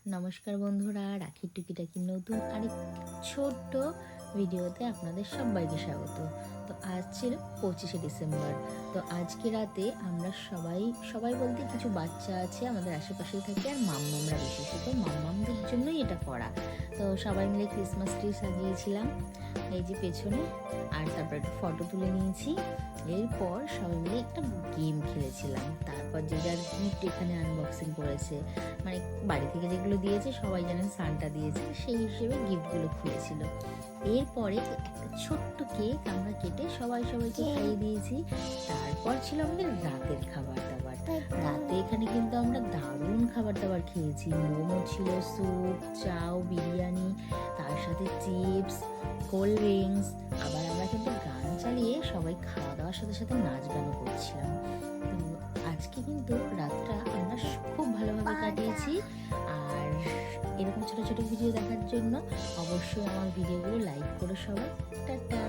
নমস্কার বন্ধুরা, রাখির টুকিটাকি নতুন আরেক ছোট্ট ভিডিওতে আপনাদের সবাইকে স্বাগত। তো আজ ছিল 25শে ডিসেম্বর। তো আজকে রাতে আমরা সবাই বলতে কিছু বাচ্চা আছে আমাদের আশেপাশেই থাকে, আর মাম্মামরা বিশেষত মাম্মামদের জন্যই এটা করা। তো সবাই মিলে ক্রিসমাস ট্রি সাজিয়েছিলাম এই যে পেছনে, আর তারপর একটা ফটো তুলে নিয়েছি। এরপর সবাই মিলে একটা গেম খেলেছিলাম। তারপর যে যার গিফট এখানে আনবক্সিং করেছে, মানে বাড়ি থেকে যেগুলো দিয়েছে, সবাই জানেন সান্টা দিয়েছে, সেই হিসেবে গিফটগুলো খুলেছিল। এরপরে একটা ছোট্ট কেক আমরা কেটে সবাইকে খাইয়ে দিয়েছি। তারপর ছিল আমাদের রাতের খাবার দাবার। রাতে এখানে কিন্তু আমরা দারুণ খাবার দাবার খেয়েছি। মোমো ছিল, স্যুপ, চাউ, বিরিয়ানি, তার সাথে চিপস, কোল্ড ড্রিঙ্কস। আবার আমরা কিন্তু গান চালিয়ে সবাই খাওয়া দাওয়ার সাথে সাথে নাচ গানও করছিলাম। তো আজকে কিন্তু রাতটা আমরা খুব ভালোভাবে কাটিয়েছি। আর এরকম ছোট ছোট ভিডিও দেখার জন্য অবশ্যই আমার ভিডিওগুলো লাইক করো সবাই। টাটা।